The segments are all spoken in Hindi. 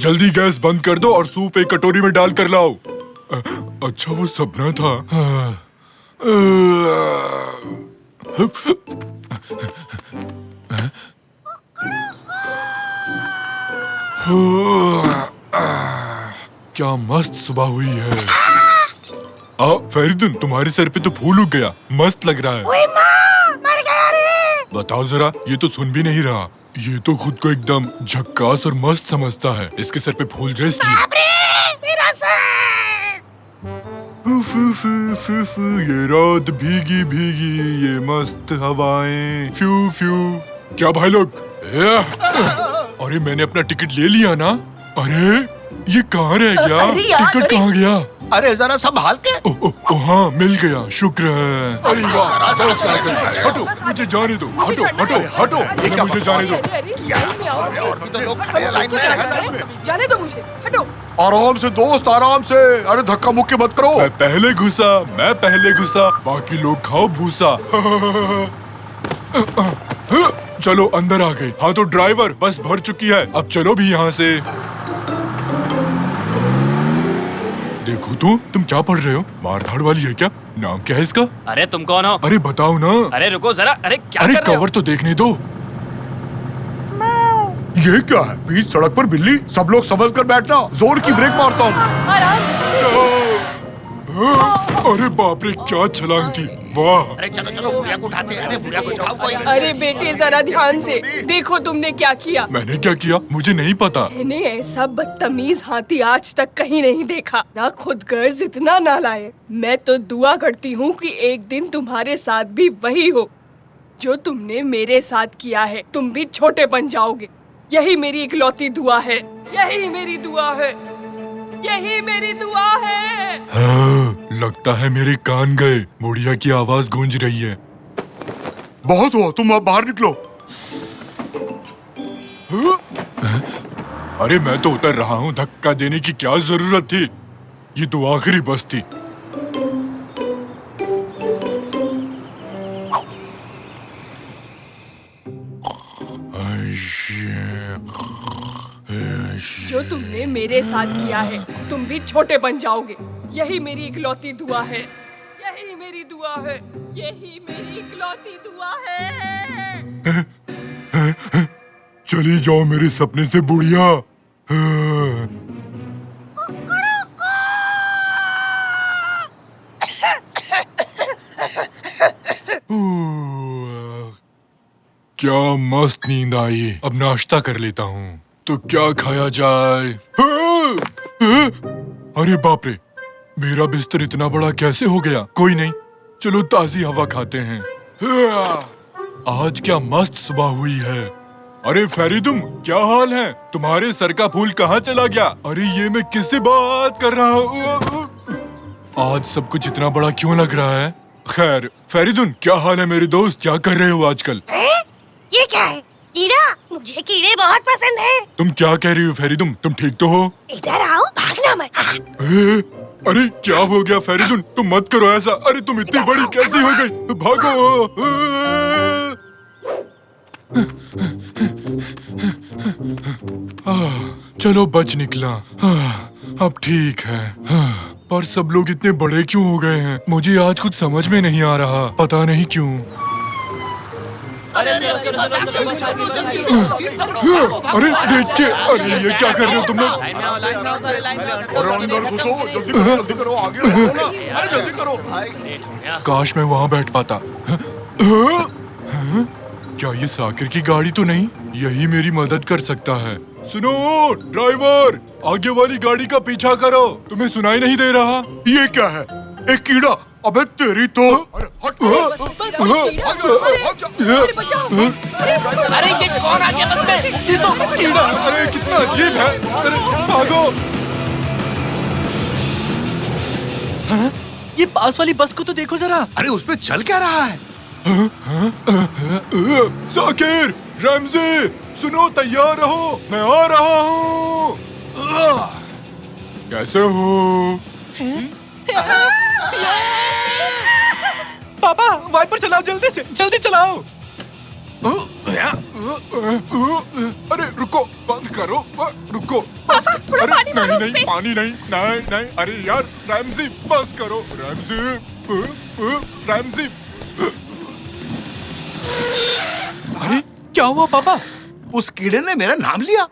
जल्दी गैस बंद कर दो और सूप एक कटोरी में डाल कर लाओ। अच्छा वो सपना था। क्या मस्त सुबह हुई है। फेरिदुन, तुम्हारे सर पे तो फूल उग गया, मस्त लग रहा है। ओए माँ, मर गया रे। बताओ जरा, ये तो सुन भी नहीं रहा। ये तो खुद को एकदम झक्कास और मस्त समझता है, इसके सर पे फूल जाए इसलिए। बाप रे, मेरा सर। ये रात भीगी भीगी, ये मस्त हवाएं, फ्यू फ्यू। क्या भाई लोग? अरे मैंने अपना टिकट ले लिया ना। अरे ये कहाँ रह गया? टिकट कहाँ गया? अरे जरा संभाल के। हाँ मिल गया, शुक्र है। अरे वाह, हटो, मुझे जाने दो। हटो हटो हटो, मुझे जाने दो। और भी तो लोग खड़े हैं लाइन में। जाने दो मुझे, हटो। आराम से दोस्त, आराम से। अरे धक्का मुक्की मत करो। मैं पहले घुसा, बाकी लोग खाओ भूसा। चलो अंदर आ गए। हाँ तो ड्राइवर, बस भर चुकी है, अब चलो भी यहाँ से। देखो तो, तुम क्या पढ़ रहे हो? मारधाड़ वाली है क्या? नाम क्या है इसका? अरे तुम कौन हो? अरे बताओ ना। अरे रुको जरा, अरे क्या अरे कर रहे हो? कवर तो देखने दो। ये क्या है? बीच सड़क पर बिल्ली। सब लोग समझ कर बैठना, जोर की ब्रेक मारता हूँ। अरे बाप रे, क्या छलांग थी, वाह। अरे चलो चलो, बुढ़िया को उठाते हैं। अरे बुढ़िया को उठाओ कोई। अरे बेटे जरा ध्यान से देखो, तुमने क्या किया। मैंने क्या किया? मुझे नहीं पता। मैंने ऐसा बदतमीज हाथी आज तक कहीं नहीं देखा, ना खुद गर्ज इतना ना लाए। मैं तो दुआ करती हूँ कि एक दिन तुम्हारे साथ भी वही हो जो तुमने मेरे साथ किया है। तुम भी छोटे बन जाओगे, यही मेरी इकलौती दुआ है। यही मेरी दुआ है, यही मेरी दुआ है। हाँ, लगता है मेरे कान गए। बुढ़िया की आवाज गूंज रही है। बहुत हुआ, तुम अब बाहर निकलो। अरे मैं तो उतर रहा हूँ, धक्का देने की क्या जरूरत थी? ये तो आखिरी बस थी। जो तुमने मेरे साथ किया है, तुम भी छोटे बन जाओगे। यही मेरी इकलौती दुआ है, यही मेरी दुआ है, यही मेरी इकलौती दुआ है। चली जाओ मेरे सपने से बुढ़िया। क्या मस्त नींद आई। अब नाश्ता कर लेता हूँ। तो क्या खाया जाए? अरे बाप रे, मेरा बिस्तर इतना बड़ा कैसे हो गया? कोई नहीं, चलो ताजी हवा खाते हैं। आज क्या मस्त सुबह हुई है। अरे फेरिदुम, क्या हाल है? तुम्हारे सर का फूल कहाँ चला गया? अरे ये मैं किससे बात कर रहा हूँ? आज सब कुछ इतना बड़ा क्यों लग रहा है? खैर, फेरिदुन क्या हाल है मेरे दोस्त? क्या कर रहे हो आजकल? ये क्या है? कीड़ा? मुझे कीड़े बहुत पसंद है। तुम क्या कह रही हो फेरिदुम? तुम ठीक तो हो? इधर आओ, भागना मत। अरे क्या हो गया फेरिदुन? तुम मत करो ऐसा। अरे तुम इतनी बड़ी कैसी हो गई? भागो। चलो बच निकला। अब ठीक है। पर सब लोग इतने बड़े क्यों हो गए हैं? मुझे आज कुछ समझ में नहीं आ रहा, पता नहीं क्यों। अरे देखिए, अरे ये क्या कर रहे हो तुम लोग? अरे अंदर घुसो, जल्दी करो, आगे बढ़ो ना। अरे जल्दी करो भाई। काश मैं वहाँ बैठ पाता। क्या ये साकिर की गाड़ी तो नहीं? यही मेरी मदद कर सकता है। सुनो ड्राइवर, आगे वाली गाड़ी का पीछा करो। तुम्हें सुनाई नहीं दे रहा? ये क्या है? एक कीड़ा। अबे तेरी तो। अरे हट। अरे बचाओ। अरे ये कौन आ गया बस में? ये तो कीड़ा। अरे कितना अजीब है। अरे भागो। ये पास वाली बस को तो देखो जरा। अरे उसमें चल क्या रहा है? साकिर, रमज़ी, सुनो, तैयार रहो, मैं आ रहा हूँ। कैसे हो? पापा वाइपर चलाओ, जल्दी से, जल्दी चलाओ। अरे रुको, बंद करो, रुको बस। थोड़ा अरे पानी मारो नहीं उस नहीं, पे। पानी नहीं, नहीं नहीं, अरे यार रैमजी बस करो, रैमजी, रैमजी। अरे क्या हुआ पापा? उस कीड़े ने मेरा नाम लिया।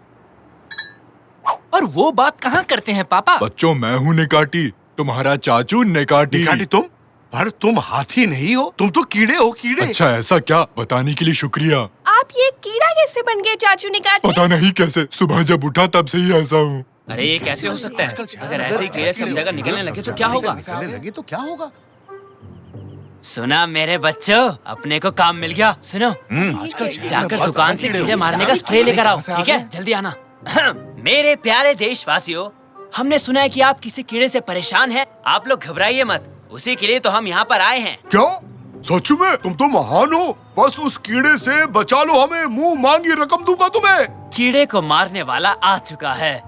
और वो बात कहाँ करते हैं पापा? बच्चों, मैं हूँ निकाटी, तुम्हारा चाचू निकाटी। निकाटी तुम? पर तुम हाथी नहीं हो, तुम तो कीड़े हो, कीड़े। अच्छा ऐसा क्या, बताने के लिए शुक्रिया। आप ये कीड़ा कैसे बन गए चाचू निकाटी? पता नहीं कैसे, सुबह जब उठा तब से ही ऐसा हूँ। अरे ये कैसे हो सकता है? अगर ऐसे ही कीड़े सब जगह निकलने लगे तो क्या होगा? निकलने लगे तो क्या होगा? सुना मेरे बच्चों, अपने को काम मिल गया। सुनो, जाकर दुकान से कीड़े मारने का स्प्रे लेकर आओ, ठीक है? जल्दी आना। मेरे प्यारे देशवासियों, हमने सुना है कि आप किसी कीड़े से परेशान हैं। आप लोग घबराइए मत, उसी के लिए तो हम यहाँ पर आए हैं। क्या? सच में? तुम तो महान हो। बस उस कीड़े से बचा लो हमें, मुंह मांगी रकम दूंगा तुम्हें। कीड़े को मारने वाला आ चुका है।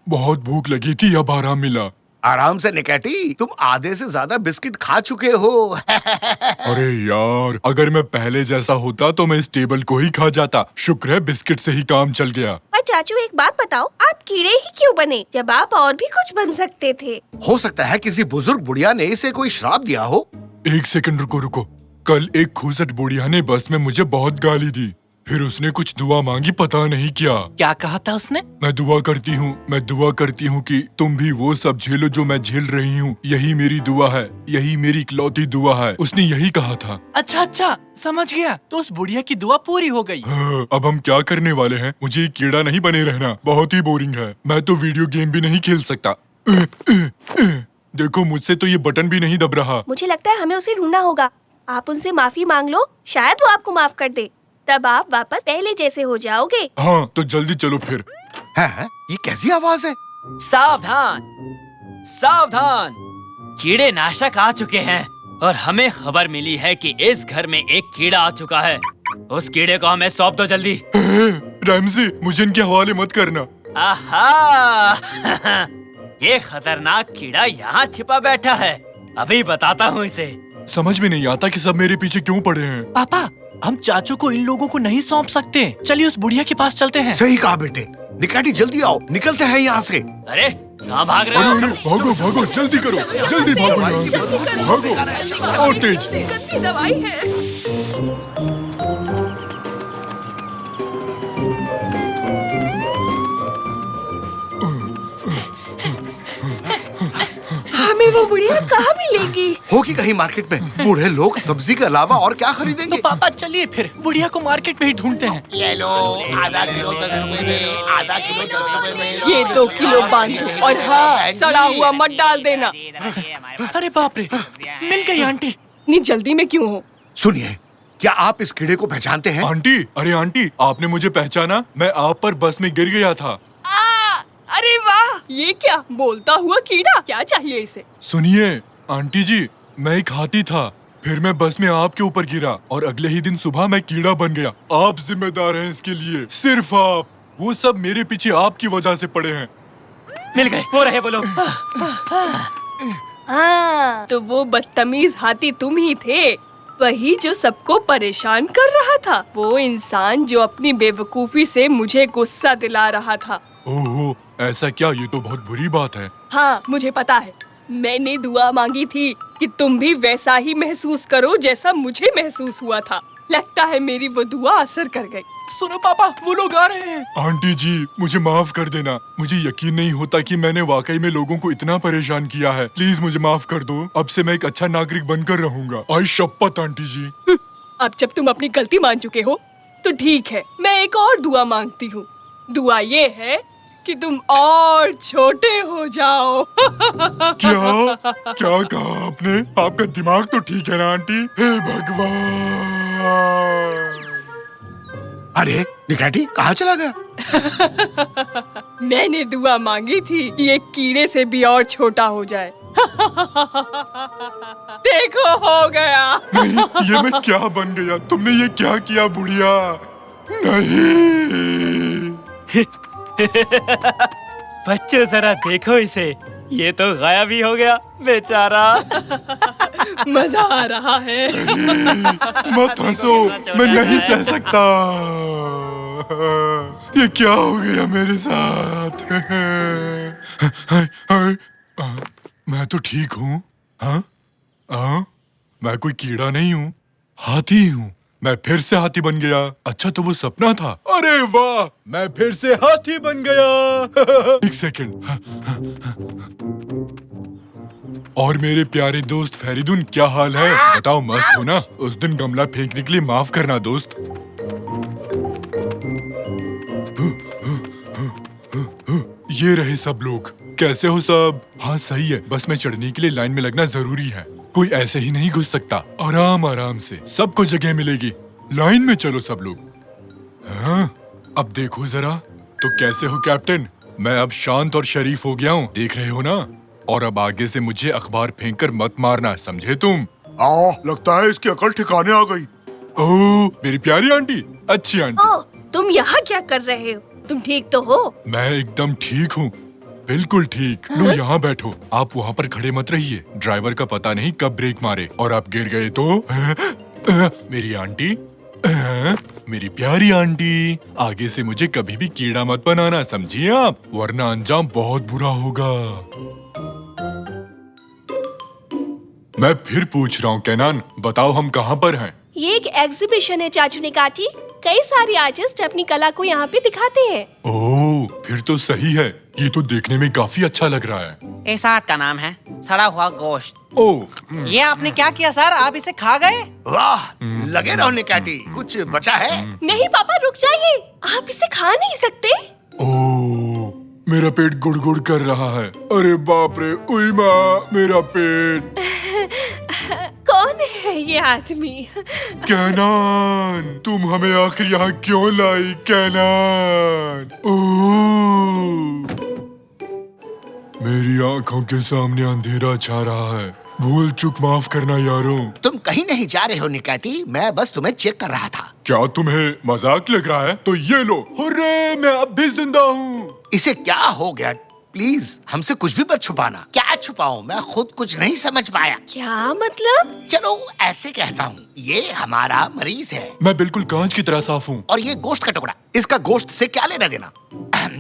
बहुत भूख लगी थी, अब आराम मिला। आराम से निकाटी, तुम आधे से ज्यादा बिस्किट खा चुके हो। अरे यार, अगर मैं पहले जैसा होता तो मैं इस टेबल को ही खा जाता। शुक्र है बिस्किट से ही काम चल गया। पर चाचू एक बात बताओ, आप कीड़े ही क्यों बने जब आप और भी कुछ बन सकते थे? हो सकता है किसी बुजुर्ग बुढ़िया ने इसे कोई श्राप दिया हो। एक सेकंड रुको रुको, कल एक खूसट बुढ़िया ने बस में मुझे बहुत गाली दी, फिर उसने कुछ दुआ मांगी, पता नहीं क्या कहा था उसने? मैं दुआ करती हूँ कि तुम भी वो सब झेलो जो मैं झेल रही हूँ। यही मेरी दुआ है, यही मेरी इकलौती दुआ है। उसने यही कहा था। अच्छा, समझ गया। तो उस बुढ़िया की दुआ पूरी हो गई। हाँ, अब हम क्या करने वाले हैं? मुझे ये कीड़ा नहीं बने रहना, बहुत ही बोरिंग है। मैं तो वीडियो गेम भी नहीं खेल सकता। देखो, मुझसे तो ये बटन भी नहीं दब रहा। मुझे लगता है हमें उसे ढूंढना होगा। आप उनसे माफी मांग लो, शायद वो आपको माफ कर दे। तब आप वापस पहले जैसे हो जाओगे। हाँ, तो जल्दी चलो फिर। है? ये कैसी आवाज है? सावधान, सावधान, कीड़े नाशक आ चुके हैं और हमें खबर मिली है कि इस घर में एक कीड़ा आ चुका है। उस कीड़े को हमें सौंप दो जल्दी। रैमजी, मुझे इनके हवाले मत करना। आहा! ये खतरनाक कीड़ा यहाँ छिपा बैठा है। अभी बताता हूँ इसे। समझ में नहीं आता कि सब मेरे पीछे क्यों पड़े हैं। पापा, हम चाचू को इन लोगों को नहीं सौंप सकते। चलिए उस बुढ़िया के पास चलते हैं। सही कहा बेटे। निकाटी जल्दी आओ, निकलते हैं यहाँ से। अरे कहाँ भाग रहे अरे हो? अरे, भागो भागो, जल्दी करो, जल्दी भागो यहाँ से, भागो और तेज। गंदी दवाई है। हमें वो बुढ़िया कहाँ मिलेगी? होगी कहीं मार्केट में। बूढ़े लोग सब्जी के अलावा और क्या खरीदेंगे? तो पापा चलिए फिर बुढ़िया को मार्केट में ही ढूंढते हैं। ले लो, आधा किलो 10 रुपए में, आधा किलो 10 रुपए में। ये 2 किलो बांधो और हाँ, सड़ा हुआ मत डाल देना। अरे बाप रे, मिल गई आंटी। इतनी जल्दी में क्यों हो? सुनिए, क्या आप इस कीड़े को पहचानते हैं? आंटी, अरे आंटी, आपने मुझे पहचाना? मैं आप पर बस में गिर गया था। अरे वाह, ये क्या बोलता हुआ कीड़ा? क्या चाहिए इसे? सुनिए आंटी जी, मैं एक हाथी था, फिर मैं बस में आपके ऊपर गिरा और अगले ही दिन सुबह मैं कीड़ा बन गया। आप जिम्मेदार हैं इसके लिए, सिर्फ आप। वो सब मेरे पीछे आपकी वजह से पड़े हैं। मिल गए, वो रहे वो लोग। हाँ, तो वो बदतमीज हाथी तुम ही थे, वही जो सबको परेशान कर रहा था। वो इंसान जो अपनी बेवकूफी से मुझे गुस्सा दिला रहा था। ओहो, ऐसा क्या? ये तो बहुत बुरी बात है। हाँ, मुझे पता है। मैंने दुआ मांगी थी कि तुम भी वैसा ही महसूस करो जैसा मुझे महसूस हुआ था। लगता है मेरी वो दुआ असर कर गई। सुनो पापा, वो लोग आ रहे हैं। आंटी जी, मुझे माफ कर देना। मुझे यकीन नहीं होता कि मैंने वाकई में लोगों को इतना परेशान किया है। प्लीज मुझे माफ कर दो। अब से मैं एक अच्छा नागरिक बनकर रहूंगा। आई शपथ आंटी जी। अब जब तुम अपनी गलती मान चुके हो तो ठीक है, मैं एक और दुआ मांगती हूँ। दुआ ये है कि तुम और छोटे हो जाओ। क्या क्या कहा आपने? आपका दिमाग तो ठीक है ना आंटी? हे भगवान! अरे निकाटी कहाँ चला गया? मैंने दुआ मांगी थी कि एक कीड़े से भी और छोटा हो जाए। देखो, हो गया। नहीं, ये मैं क्या बन गया? तुमने ये क्या किया बुढ़िया? नहीं। बच्चों जरा देखो इसे, ये तो गायब ही हो गया बेचारा। मजा आ रहा है। मत हंसो, मैं नहीं सह सकता। ये क्या हो गया मेरे साथ? मैं तो ठीक हूँ। हाँ? हाँ? मैं कोई कीड़ा नहीं हूँ, हाथी हूँ। मैं फिर से हाथी बन गया। अच्छा तो वो सपना था। अरे वाह, मैं फिर से हाथी बन गया। एक सेकंड। और मेरे प्यारे दोस्त फेरिदुन, क्या हाल है? बताओ, मस्त हो ना? उस दिन गमला फेंकने के लिए माफ करना दोस्त। ये रहे सब लोग। कैसे हो सब? हाँ सही है, बस में चढ़ने के लिए लाइन में लगना जरूरी है। कोई ऐसे ही नहीं घुस सकता। आराम आराम से सबको जगह मिलेगी। लाइन में चलो सब लोग। हाँ, अब देखो जरा। तो कैसे हो कैप्टन? मैं अब शांत और शरीफ हो गया हूँ, देख रहे हो ना? और अब आगे से मुझे अखबार फेंककर मत मारना, समझे तुम? लगता है इसकी अकल ठिकाने आ गई। ओह, मेरी प्यारी आंटी, अच्छी आंटी। ओह, तुम यहाँ क्या कर रहे हो? तुम ठीक तो हो? मैं एकदम ठीक हूँ, बिल्कुल ठीक। लो यहाँ बैठो। आप वहाँ पर खड़े मत रहिए, ड्राइवर का पता नहीं कब ब्रेक मारे और आप गिर गए तो। मेरी आंटी, मेरी प्यारी आंटी, आगे से मुझे कभी भी कीड़ा मत बनाना, समझिए आप? वरना अंजाम बहुत बुरा होगा। मैं फिर पूछ रहा हूँ कैनान, बताओ हम कहाँ पर हैं? ये एक एग्जीबिशन है चाचू निकाची। कई सारे आर्टिस्ट अपनी कला को यहाँ पे दिखाते हैं। ओह, फिर तो सही है। ये तो देखने में काफी अच्छा लग रहा है। इस आर्ट का नाम है सड़ा हुआ गोश्त। ओह, ये आपने क्या किया सर? आप इसे खा गए? वाह, लगे रहो निकाटी। कुछ बचा है? नहीं पापा, रुक जाइए। आप इसे खा नहीं सकते। ओह, मेरा पेट गुड़गुड़ कर रहा है। अरे बाप रे, उई माँ, मेरा पेट। कौन है ये आदमी? कैनान, तुम हमें आखिर यहाँ क्यों लाई कैनान? ओह, मेरी आंखों के सामने अंधेरा छा रहा है। भूल चूक माफ करना यारों। तुम कहीं नहीं जा रहे हो निकाटी, मैं बस तुम्हें चेक कर रहा था। क्या तुम्हें मजाक लग रहा है? तो ये लो। हुर्रे, मैं अब भी जिंदा हूँ। इसे क्या हो गया? प्लीज हमसे कुछ भी मत छुपाना। क्या छुपाऊं? मैं खुद कुछ नहीं समझ पाया। क्या मतलब? चलो ऐसे कहता हूँ, ये हमारा मरीज है मैं बिल्कुल कांच की तरह साफ हूँ। और ये गोश्त का टुकड़ा। इसका गोश्त से क्या लेना देना?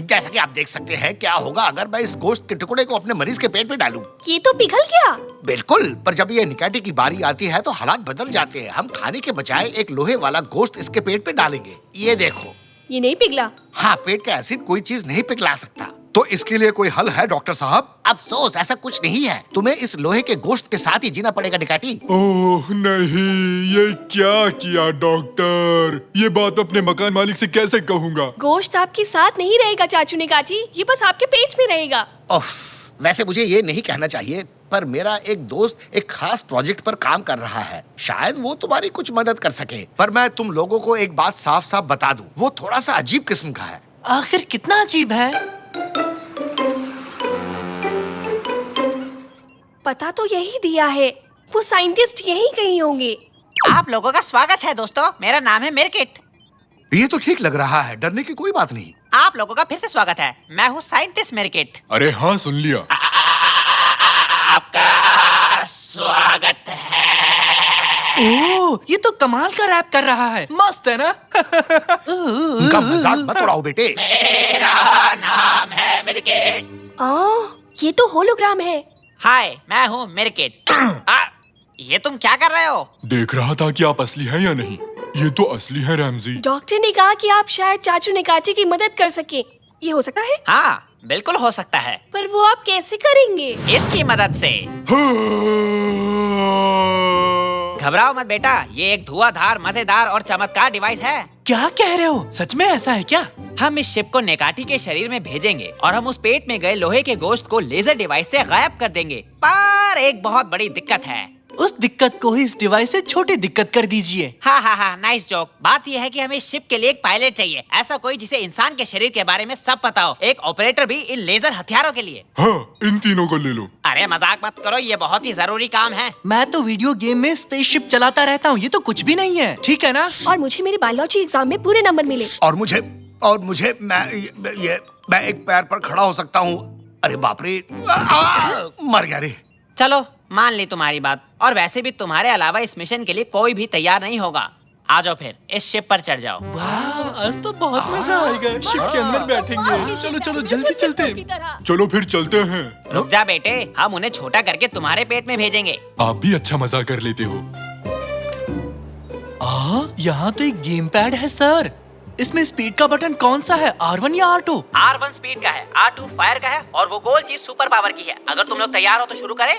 जैसा कि आप देख सकते हैं, क्या होगा अगर मैं इस गोश्त के टुकड़े को अपने मरीज के पेट में डालूं? ये तो पिघल गया। बिल्कुल, पर जब ये निकाटी की बारी आती है तो हालात बदल जाते हैं। हम खाने के बजाय एक लोहे वाला गोश्त इसके पेट पे डालेंगे। ये देखो। ये नहीं पिघला। हाँ, पेट का एसिड कोई चीज नहीं पिघला सकता। तो इसके लिए कोई हल है डॉक्टर साहब? अफसोस, ऐसा कुछ नहीं है। तुम्हें इस लोहे के गोश्त के साथ ही जीना पड़ेगा निकाटी। ओह नहीं, ये क्या किया डॉक्टर? ये बात अपने मकान मालिक से कैसे कहूँगा? गोश्त आपके साथ नहीं रहेगा चाचू निकाची, ये बस आपके पेट में रहेगा। ओफ, वैसे मुझे ये नहीं कहना चाहिए, पर मेरा एक दोस्त एक खास प्रोजेक्ट पर काम कर रहा है। शायद वो तुम्हारी कुछ मदद कर सके। पर मैं तुम लोगों को एक बात साफ साफ बता दूं, वो थोड़ा सा अजीब किस्म का है। आखिर कितना अजीब है? पता तो यही दिया है, वो साइंटिस्ट यही कहीं होंगे। आप लोगों का स्वागत है दोस्तों, मेरा नाम है मिरकिट। ये तो ठीक लग रहा है, डरने की कोई बात नहीं। आप लोगों का फिर से स्वागत है। मैं हूँ साइंटिस्ट मिरकिट। अरे हाँ, सुन लिया। आपका स्वागत है। ओह, ये तो कमाल का रैप कर रहा है। मस्त है ना? उनका मजाक मत उड़ाओ बेटे। मेरा नाम है मिरकिट। ये तो होलोग्राम है। हाय, मैं हूँ मिरकिट। ये तुम क्या कर रहे हो? देख रहा था कि आप असली हैं या नहीं। ये तो असली है रैमजी। डॉक्टर ने कहा कि आप शायद चाचू निकाची की मदद कर सके। ये हो सकता है? हाँ, बिल्कुल हो सकता है। पर वो आप कैसे करेंगे? इसकी मदद से। घबराओ मत बेटा, ये एक धुआंधार, मजेदार और चमत्कार डिवाइस है। क्या कह रहे हो? सच में ऐसा है क्या? हम इस शिप को नेकाटी के शरीर में भेजेंगे और हम उस पेट में गए लोहे के गोश्त को लेजर डिवाइस से गायब कर देंगे। पर एक बहुत बड़ी दिक्कत है। उस दिक्कत को ही इस डिवाइस से छोटी दिक्कत कर दीजिए। हाँ हाँ हाँ, नाइस जोक। बात यह है कि हमें इस शिप के लिए एक पायलट चाहिए, ऐसा कोई जिसे इंसान के शरीर के बारे में सब पता हो। एक ऑपरेटर भी इन लेजर हथियारों के लिए। हाँ, इन तीनों को ले लो। अरे मजाक मत करो, ये बहुत ही जरूरी काम है। मैं तो वीडियो गेम में स्पेसशिप चलाता रहता हूँ, ये तो कुछ भी नहीं है, ठीक है ना? और मुझे मेरे बायोलॉजी एग्जाम में पूरे नंबर मिले। और मुझे मैं एक पैर पर खड़ा हो सकता हूँ। अरे बाप रे, मर गया रे। चलो मान ली तुम्हारी बात। और वैसे भी तुम्हारे अलावा इस मिशन के लिए कोई भी तैयार नहीं होगा। आ जाओ फिर इस शिप पर चढ़ जाओ। वाह, आज तो बहुत मजा आएगा। शिप के अंदर बैठेंगे। चलो चलो जल्दी चलते। चलो फिर चलते हैं। रुक जा बेटे, हम उन्हें छोटा करके तुम्हारे पेट में भेजेंगे। आप भी अच्छा मजा कर लेते हो। यहाँ तो एक गेम पैड है सर। इसमें स्पीड का बटन कौन सा है, R1 या R2? R1 स्पीड का है, R2 फायर का है और वो गोल चीज सुपर पावर की है। अगर तुम लोग तैयार हो तो शुरू करें।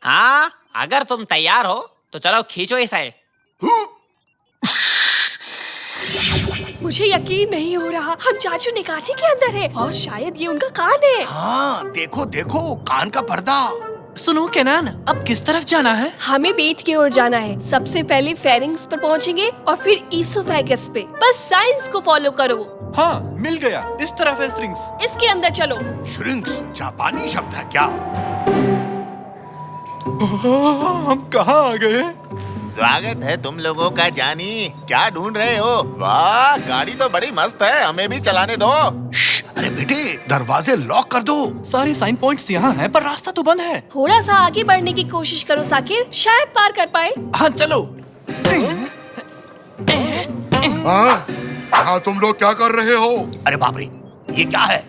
हाँ, अगर तुम तैयार हो तो चलो खींचो इसे। मुझे यकीन नहीं हो रहा, हम चाचू निकाची के अंदर है और शायद ये उनका कान है। हाँ, देखो देखो कान का पर्दा। सुनो केनान, अब किस तरफ जाना है? हमें पेट की ओर जाना है। सबसे पहले फेरिंग्स पर पहुंचेंगे और फिर ईसोफेगस पे। बस साइंस को फॉलो करो। हाँ, मिल गया। इस तरफ है स्ट्रिंग्स। इसके अंदर चलो। श्रिंक्स जापानी शब्द है क्या? हम कहाँ आ गए? स्वागत है तुम लोगों का जानी। क्या ढूंढ रहे हो? वाह, गाड़ी तो बड़ी मस्त है, हमें भी चलाने दो। अरे बेटे, दरवाजे लॉक कर दो। सारे साइन पॉइंट्स यहाँ हैं, पर रास्ता तो बंद है। थोड़ा सा आगे बढ़ने की कोशिश करो साकिर, शायद पार कर पाए। हाँ चलो। हाँ, तुम लोग क्या कर रहे हो? अरे बाप रे, ये क्या है?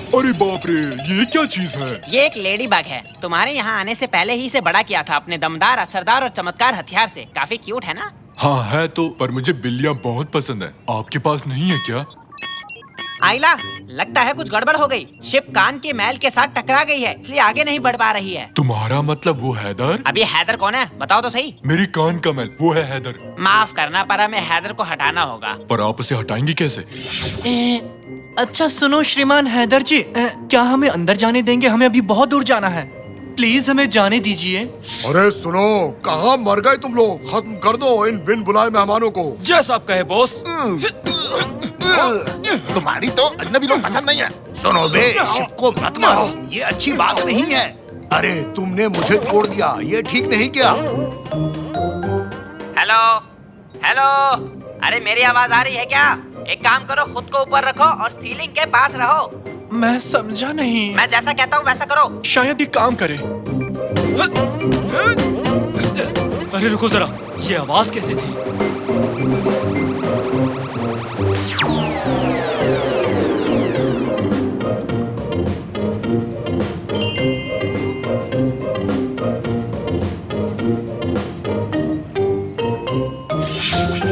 अरे बाप रे, ये क्या चीज है? ये एक लेडी बग है। तुम्हारे यहाँ आने से पहले ही इसे बड़ा किया था अपने दमदार, असरदार और चमत्कार हथियार से। काफी क्यूट है ना? हाँ है तो, पर मुझे बिल्लियाँ बहुत पसंद है। आपके पास नहीं है क्या? आइला, लगता है कुछ गड़बड़ हो गई। शिप कान के मैल के साथ टकरा गई है, इसलिए आगे नहीं बढ़ पा रही है। तुम्हारा मतलब वो हैदर? अब ये हैदर कौन है, बताओ तो सही। मेरी कान का मैल, वो है हैदर। माफ करना, पर हमें हैदर को हटाना होगा। पर आप उसे हटाएंगे कैसे? अच्छा सुनो श्रीमान हैदर जी, क्या हमें अंदर जाने देंगे? हमें अभी बहुत दूर जाना है। प्लीज हमें जाने दीजिए। अरे सुनो, कहाँ मर गए तुम लोग? खत्म कर दो इन बिन बुलाए मेहमानों को। जैसा आप कहे बॉस। तुम्हारी तो अजनबी लोग पसंद नहीं है। सुनो बे, शिप को मत मारो, ये अच्छी बात नहीं है। अरे तुमने मुझे तोड़ दिया, ये ठीक नहीं किया। हेलो हेलो, अरे मेरी आवाज आ रही है क्या? एक काम करो, खुद को ऊपर रखो और सीलिंग के पास रहो। मैं समझा नहीं। मैं जैसा कहता हूँ वैसा करो। शायद ये काम करे। अरे रुको जरा, ये आवाज कैसे थी?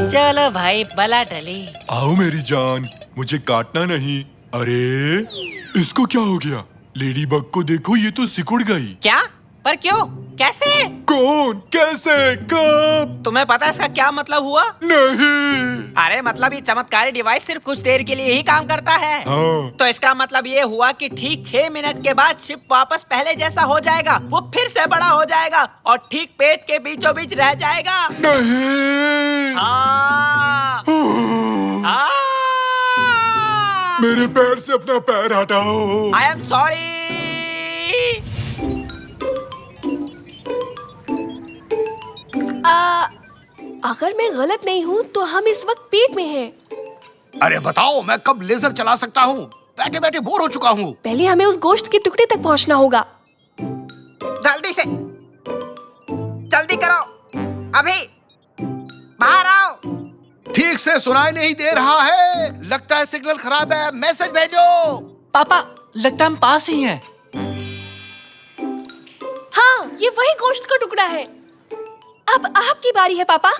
चलो भाई, बला टली। आओ मेरी जान, मुझे काटना नहीं। अरे इसको क्या हो गया? लेडी बग को देखो, ये तो सिकुड़ गई। क्या? पर क्यों? कैसे? कौन? कैसे? कब? तुम्हें पता है इसका क्या मतलब हुआ? नहीं। अरे मतलब ये चमत्कारी डिवाइस सिर्फ कुछ देर के लिए ही काम करता है। हाँ। तो इसका मतलब ये हुआ कि ठीक 6 मिनट के बाद शिप वापस पहले जैसा हो जाएगा। वो फिर से बड़ा हो जाएगा और ठीक पेट के बीचों बीच रह जाएगा। नहीं। हाँ। हाँ। मेरे पैर से अपना पैर हटाओ। I am sorry. अगर मैं गलत नहीं हूँ तो हम इस वक्त पेट में हैं। अरे बताओ, मैं कब लेजर चला सकता हूँ? बैठे बैठे बोर हो चुका हूँ। पहले हमें उस गोश्त के टुकड़े तक पहुँचना होगा। जल्दी से, जल्दी करो, अभी बाहर आओ। ठीक से सुनाई नहीं दे रहा है, लगता है सिग्नल खराब है। मैसेज भेजो। पापा, लगता है हम पास ही हैं। हाँ, ये वही गोश्त का टुकड़ा है। अब आपकी बारी है पापा।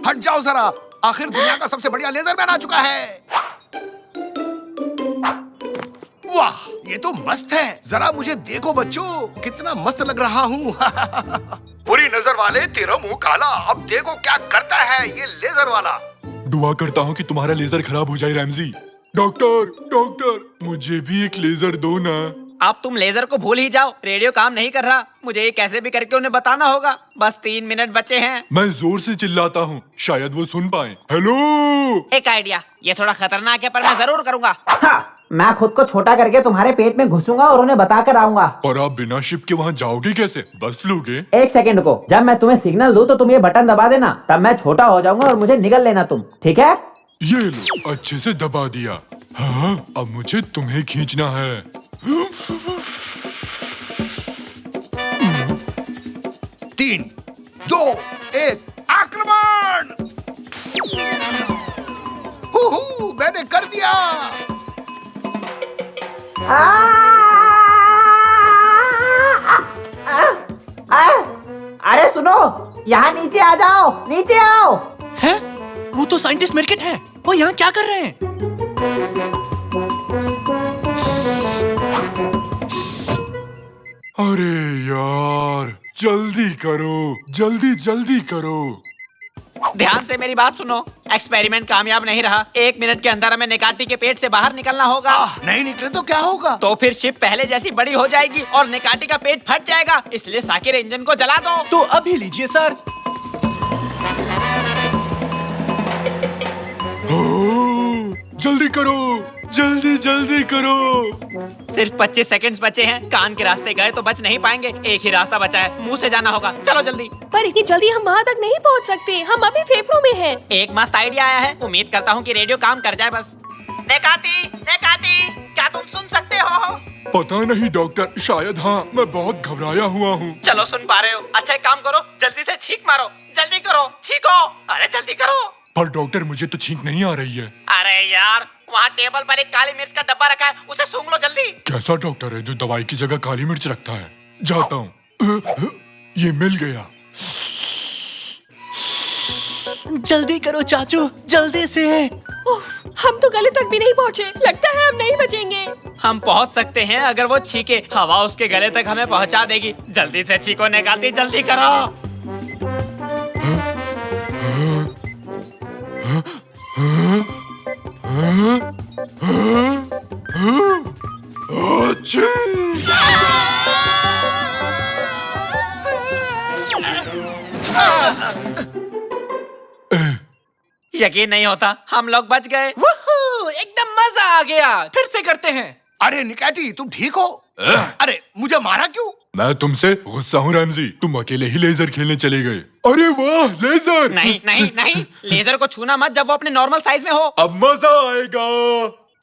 हट जाओ जरा, आखिर दुनिया का सबसे बढ़िया लेजर मैन आ चुका है। वाह, ये तो मस्त है। जरा मुझे देखो बच्चों, कितना मस्त लग रहा हूँ। बुरी नजर वाले, तेरा मुंह काला। अब देखो क्या करता है ये लेजर वाला। दुआ करता हूँ कि तुम्हारा लेजर खराब हो जाए रैमजी। डॉक्टर, डॉक्टर, मुझे भी एक लेजर दो ना। अब तुम लेजर को भूल ही जाओ, रेडियो काम नहीं कर रहा। मुझे ये कैसे भी करके उन्हें बताना होगा। बस 3 मिनट बचे हैं। मैं जोर से चिल्लाता हूँ, शायद वो सुन पाए। हेलो। एक आइडिया, ये थोड़ा खतरनाक है पर मैं जरूर करूंगा। हाँ, मैं खुद को छोटा करके तुम्हारे पेट में घुसूंगा और उन्हें बता कर आऊंगा। और आप बिना शिप के वहाँ जाओगे कैसे? बस लोगे? 1 सेकंड को, जब मैं तुम्हें सिग्नल दूं तो तुम ये बटन दबा देना, तब मैं छोटा हो जाऊंगा और मुझे निगल लेना तुम, ठीक है? ये लो, अच्छे से दबा दिया। हाँ, अब मुझे तुम्हें खींचना है। 3, 2, 1, आक्रमण! हुहू, मैंने कर दिया। अरे सुनो, यहाँ नीचे आ जाओ, नीचे आओ। हैं? वो तो साइंटिस्ट मिर्किट है। वो यहाँ क्या कर रहे हैं? अरे यार, जल्दी करो, जल्दी जल्दी करो। ध्यान से मेरी बात सुनो, एक्सपेरिमेंट कामयाब नहीं रहा। 1 मिनट के अंदर हमें निकाटी के पेट से बाहर निकलना होगा। नहीं निकले तो क्या होगा? तो फिर शिप पहले जैसी बड़ी हो जाएगी और निकाटी का पेट फट जाएगा। इसलिए साकिर इंजन को जला दो। तो अभी लीजिए सर। जल्दी करो, जल्दी जल्दी करो। सिर्फ 25 सेकंड्स बचे हैं। कान के रास्ते गए तो बच नहीं पाएंगे। एक ही रास्ता बचा है, मुंह से जाना होगा। चलो जल्दी। पर इतनी जल्दी हम वहाँ तक नहीं पहुँच सकते, हम अभी फेफड़ों में हैं। एक मस्त आइडिया आया है। उम्मीद करता हूँ कि रेडियो काम कर जाए बस। नेकाती, नेकाती, क्या तुम सुन सकते हो? पता नहीं डॉक्टर, शायद हाँ। मैं बहुत घबराया हुआ हूँ। चलो सुन पा रहे हो। अच्छा एक काम करो, जल्दी से छींक मारो। जल्दी करो, छींको। अरे जल्दी करो। पर डॉक्टर, मुझे तो छींक नहीं आ रही है। अरे यार, वहाँ टेबल पर एक काली मिर्च का डब्बा रखा है, उसे सूंघ लो जल्दी। कैसा डॉक्टर है जो दवाई की जगह काली मिर्च रखता है? जाता हूँ। ये मिल गया। जल्दी करो चाचू, जल्दी से। उफ, हम तो गले तक भी नहीं पहुँचे। लगता है हम नहीं बचेंगे। हम पहुँच सकते हैं अगर वो छींके। हवा उसके गले तक हमें पहुँचा देगी। जल्दी से छींको निकालती, जल्दी करो। यकीन नहीं होता, हम लोग बच गए। वूहू, एकदम मजा आ गया। फिर से करते हैं। अरे निकाटी, तुम ठीक हो? अरे मुझे मारा क्यों? मैं तुमसे गुस्सा हूँ रैमजी। तुम अकेले ही लेजर खेलने चले गए। अरे वाह, लेजर! नहीं नहीं नहीं, लेजर को छूना मत जब वो अपने नॉर्मल साइज में हो। अब मजा आएगा।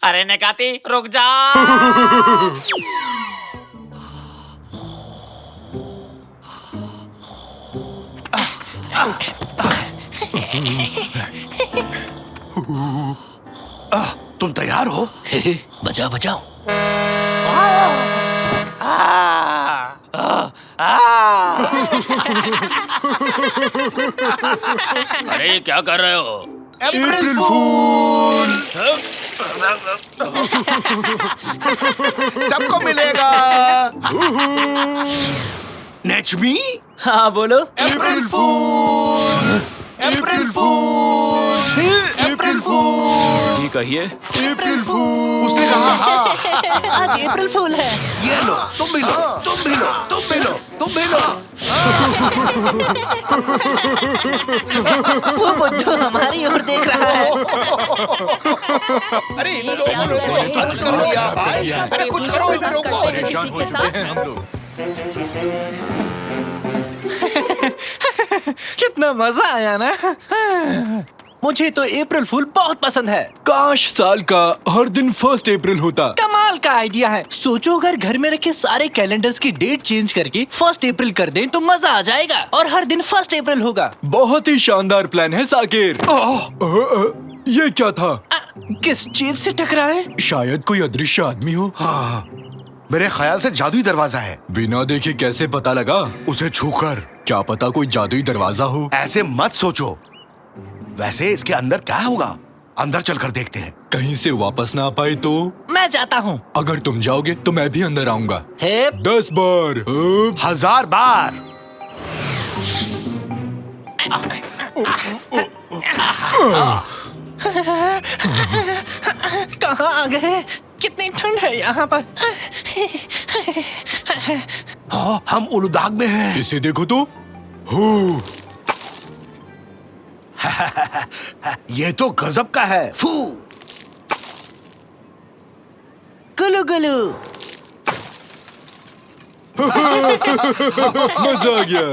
अरे नेकाती, रुक जा। तुम तैयार हो? बचाओ बचाओ। अरे क्या कर रहे हो? अप्रैल फूल! सबको मिलेगा। नेचमी? हाँ बोलो। अप्रैल फूल! अप्रैल फूल! अप्रैल फूल! जी कहिए। अप्रैल फूल! उसने कहा हाँ। आज अप्रैल फूल है। ये लो, तुम भी लो, तुम भी लो, तुम भी लो, तुम भी लो। वो बुड्ढू हमारी ओर देख रहा है। अरे इन लोगों ने तो हद कर दिया भाई। अरे कुछ करो इन लोगों को। परेशान हो चुके हैं हम लोग। कितना मजा आया ना। मुझे तो अप्रैल फूल बहुत पसंद है। काश साल का हर दिन 1 अप्रैल होता। कमाल का आइडिया है। सोचो अगर घर में रखे सारे कैलेंडर्स की डेट चेंज करके 1 अप्रैल कर दें तो मजा आ जाएगा और हर दिन 1 अप्रैल होगा। बहुत ही शानदार प्लान है साकिर। ये क्या था? किस चीज से टकराए? शायद कोई अदृश्य आदमी हो। हाँ, मेरे ख्याल से जादुई दरवाजा है। बिना देखे कैसे पता लगा? उसे छूकर। क्या पता कोई जादुई दरवाजा हो। ऐसे मत सोचो। वैसे इसके अंदर क्या होगा? अंदर चलकर देखते हैं। कहीं से वापस ना आ पाए तो? मैं जाता हूँ। अगर तुम जाओगे तो मैं भी अंदर आऊंगा। 10 बार। 1000 बार। कहाँ आ गए? कितनी ठंड है यहाँ पर। हाँ, हम उलुदाग में हैं। इसे देखो तो। हो, ये तो गजब का है। फू। गुलू गुलू। मजा आ गया।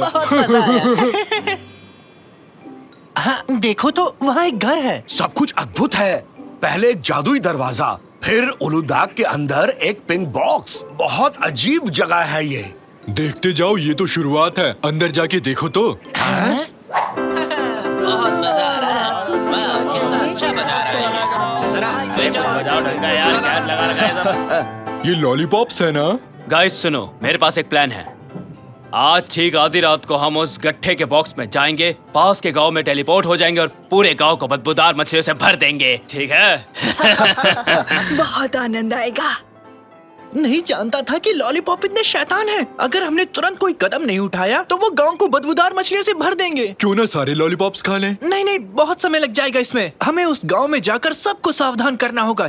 हाँ, देखो तो वहाँ एक घर है। सब कुछ अद्भुत है। पहले एक जादुई दरवाजा, फिर उलुदाग के अंदर एक पिंक बॉक्स। बहुत अजीब जगह है ये। देखते जाओ, ये तो शुरुआत है। अंदर जाके देखो तो। बहुत मजा आ रहा है। अच्छा बजा रहे हैं। ये लॉलीपॉप्स है ना? गाइस सुनो, मेरे पास एक प्लान है। आज ठीक आधी रात को हम उस गट्ठे के बॉक्स में जाएंगे, पास के गांव में टेलीपोर्ट हो जाएंगे और पूरे गांव को बदबूदार मछलियों से भर देंगे। ठीक है? बहुत आनंद आएगा। नहीं जानता था कि लॉलीपॉप इतने शैतान हैं। अगर हमने तुरंत कोई कदम नहीं उठाया तो वो गांव को बदबूदार मछलियों से भर देंगे। क्यों ना सारे लॉलीपॉप्स खा लें? नहीं, बहुत समय लग जाएगा इसमें। हमें उस गांव में जाकर सबको सावधान करना होगा।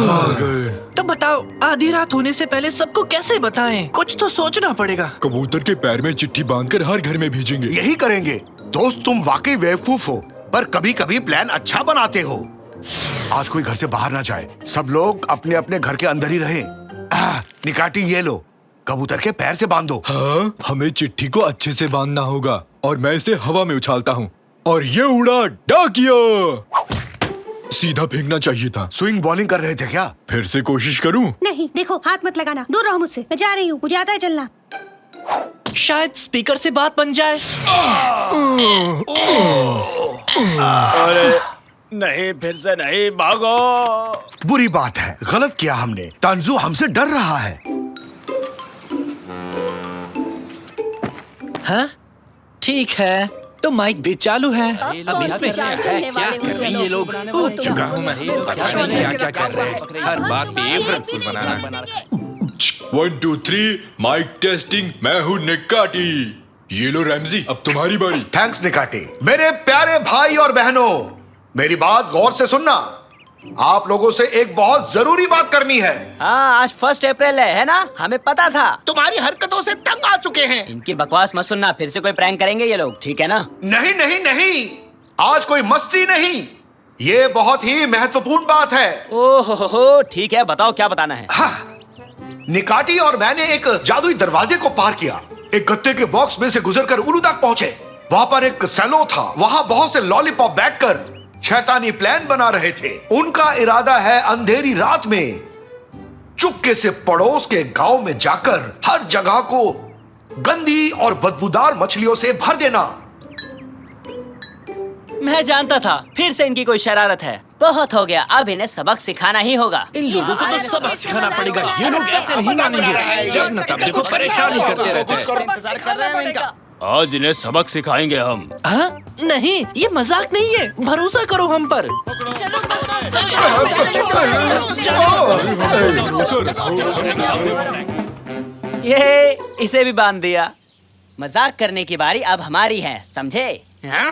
आ गए। तो बताओ, आधी रात होने से पहले सबको कैसे बताएं? कुछ तो सोचना पड़ेगा। कबूतर के पैर में चिट्ठी बांधकर हर घर में भेजेंगे। यही करेंगे। दोस्त, तुम वाकई बेवकूफ हो, पर कभी कभी प्लान अच्छा बनाते हो। आज कोई घर से बाहर ना जाए, सब लोग अपने अपने घर के अंदर ही रहे। निकाटी, ये लो, कबूतर के पैर से बांध दो। हाँ, हमें चिट्ठी को अच्छे से बांधना होगा और मैं इसे हवा में उछालता हूँ और ये उड़ा डाकिया। सीधा फेंकना चाहिए था। स्विंग बॉलिंग कर रहे थे क्या? फिर से कोशिश करूं? नहीं, देखो, हाथ मत लगाना, दूर रहो मुझसे। मैं जा रही हूँ, मुझे आता है चलना। शायद स्पीकर से बात बन जाए। अरे नहीं, फिर से नहीं, भागो। बुरी बात है, गलत किया हमने। तांजू हमसे डर रहा है। हाँ, ठीक है, तो माइक भी चालू है। अब इसमें क्या है? ये लोग कूद चुका हूँ मैं। क्या कर रहे हैं? हर बात पे एप्रिल बनाना। 1 2 3 माइक टेस्टिंग। मैं हूँ निकाटी। ये लो रैमजी, अब तुम्हारी बारी। थैंक्स निकाटी। मेरे प्यारे भाई और बहनों, मेरी बात गौर से सुनना। आप लोगों से एक बहुत जरूरी बात करनी है। हाँ, आज 1 अप्रैल है ना? हमें पता था। तुम्हारी हरकतों से तंग आ चुके हैं। इनकी बकवास मत सुनना, फिर से कोई प्रैंक करेंगे ये लोग, ठीक है ना? नहीं नहीं नहीं, आज कोई मस्ती नहीं, ये बहुत ही महत्वपूर्ण बात है। ओहो, ठीक है, बताओ क्या बताना है। हाँ, निकाटी और मैंने एक जादुई दरवाजे को पार किया। एक गत्ते के बॉक्स में से गुजरकर उलुदाग पहुंचे। वहां पर एक सैलो था। वहां बहुत से लॉलीपॉप बैठकर शैतानी प्लान बना रहे थे। उनका इरादा है अंधेरी रात में चुपके से पड़ोस के गांव में जाकर हर जगह को गंदी और बदबूदार मछलियों से भर देना। मैं जानता था, फिर से इनकी कोई शरारत है। बहुत हो गया, अब इन्हें सबक सिखाना ही होगा। इन लोगों को तो सबक सिखाना पड़ेगा। ये लोग कैसे नहीं मानेंगे? जब न तब देखो परेशान ही करते रहते हैं। इंतजार कर रहे हैं इनका। आज इन्हें सबक सिखाएंगे हम। हाँ? नहीं, ये मजाक नहीं है। भरोसा करो हम पर। ये इसे भी बांध दिया। मजाक करने की बारी अब हमारी है, समझे? हाँ?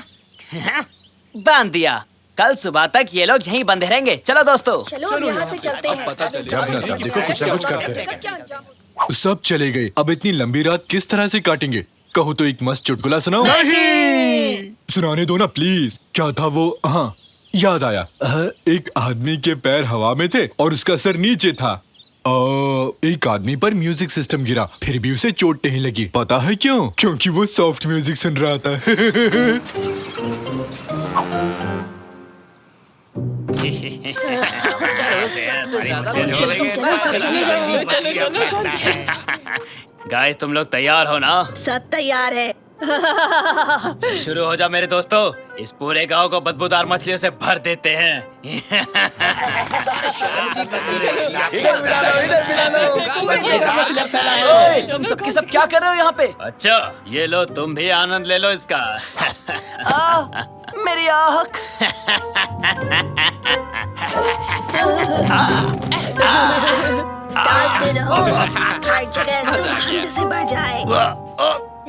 बांध दिया। कल सुबह तक ये लोग यहीं बंधे रहेंगे। चलो दोस्तों, चलो अब यहाँ से चलते हैं। जब न तब देखो कुछ ना कुछ करते रहे। सब चले गए। अब इतनी लंबी रात किस तरह से काटेंगे? कहो तो एक मस्त चुटकुला सुनाओ। नहीं, सुनाने दो ना प्लीज। क्या था वो? हाँ, याद आया। एक आदमी के पैर हवा में थे और उसका सर नीचे था। एक आदमी पर म्यूजिक सिस्टम गिरा, फिर भी उसे चोट नहीं लगी। पता है क्यों? क्योंकि वो सॉफ्ट म्यूजिक सुन रहा था। गाइस, तुम लोग तैयार हो ना? सब तैयार है। शुरू हो जाओ मेरे दोस्तों। इस पूरे गांव को बदबूदार मछलियों से भर देते हैं। ओए, तुम सबके सब क्या कर रहे हो यहाँ पे? अच्छा, ये लो, तुम भी आनंद ले लो इसका। मेरी आँख। डालते रहो, हर जगह दुर्गंध से भर जाए।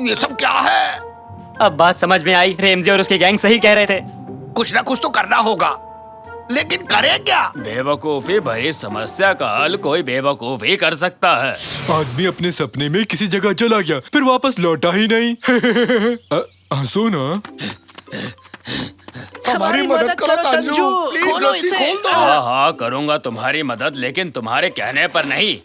ये सब क्या है? अब बात समझ में आई, रेमजी और उसके गैंग सही कह रहे थे। कुछ ना कुछ तो करना होगा, लेकिन करें क्या? बेवकूफी भरी समस्या का हल कोई बेवकूफ ही कर सकता है। आदमी अपने सपने में किसी जगह चला गया, फिर वापस लौटा ही नहीं। हंसो ना। हमारी मदद करो तंजू, खोलो इसे। हाँ हाँ करूँगा तुम्हारी मदद, लेकिन तुम्हारे कहने पर नहीं,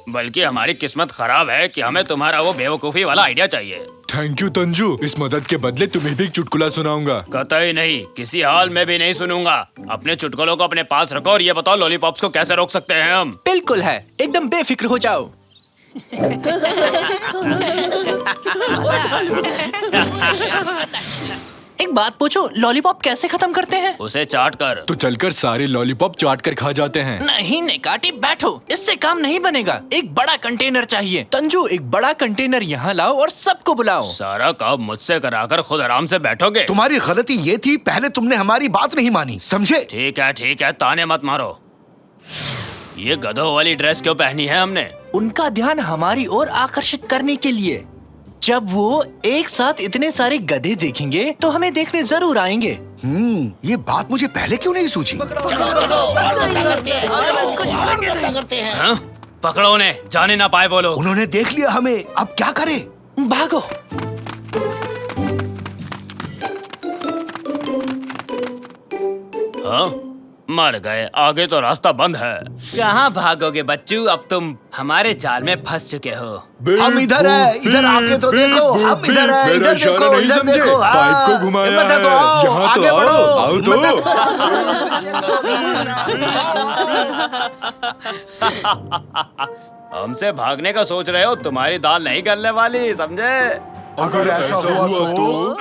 बल्कि हमारी किस्मत खराब है कि हमें तुम्हारा वो बेवकूफी वाला आइडिया चाहिए। थैंक यू तंजू, इस मदद के बदले तुम्हें भी एक चुटकुला सुनाऊंगा। कतई नहीं, किसी हाल में भी नहीं सुनूंगा। अपने चुटकुलों को अपने पास रखो और ये बताओ लॉलीपॉप्स को कैसे रोक सकते हैं हम। बिल्कुल है, एकदम बेफिक्र हो जाओ। एक बात पूछो, लॉलीपॉप कैसे खत्म करते हैं? उसे चाट कर। तो चलकर सारे लॉलीपॉप चाट कर खा जाते हैं। नहीं नेकाटी, बैठो, इससे काम नहीं बनेगा। एक बड़ा कंटेनर चाहिए। तंजू, एक बड़ा कंटेनर यहाँ लाओ और सबको बुलाओ। सारा काम मुझसे कराकर खुद आराम से बैठोगे। तुम्हारी गलती ये थी, पहले तुमने हमारी बात नहीं मानी, समझे? ठीक है, ताने मत मारो। ये गधों वाली ड्रेस क्यों पहनी है हमने? उनका ध्यान हमारी ओर आकर्षित करने के लिए। जब वो एक साथ इतने सारे गधे देखेंगे तो हमें देखने जरूर आएंगे। ये बात मुझे पहले क्यों नहीं सूझी? हाँ? पकड़ो उन्हें, जाने ना पाए वो लोग। उन्होंने देख लिया हमें, अब क्या करें? भागो। हाँ? मर गए, आगे तो रास्ता बंद है। कहाँ भागोगे बच्चू, अब तुम हमारे जाल में फंस चुके हो। हम इधर है, इधर आके तो देखो, हम इधर है, इधर देखो, इधर देखो। पाइप को घुमाया हिम्मत है तो है। आओ, यहाँ तो आगे आओ, बढ़ो, आओ तो। हमसे भागने का सोच रहे हो, तुम्हारी दाल नहीं गलने वाली, समझे? अगर ऐसा हुआ तो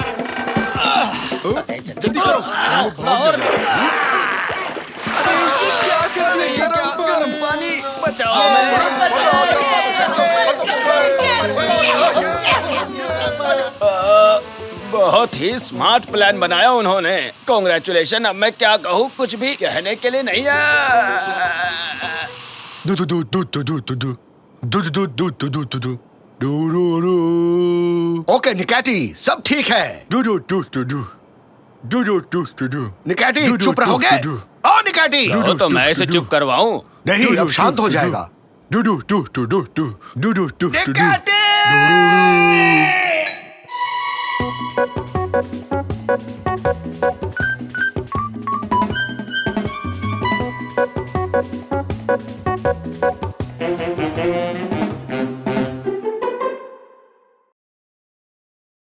बहुत ही स्मार्ट प्लान बनाया उन्होंने। कॉन्ग्रेचुलेशन। अब मैं क्या कहूँ, कुछ भी कहने के लिए नहीं है। ओके निकैटी, सब ठीक है। निकैटी चुप रहोगे? ओ निकैटी! तो मैं इसे चुप करवाऊं? नहीं, अब शांत हो जाएगा। निकैटी!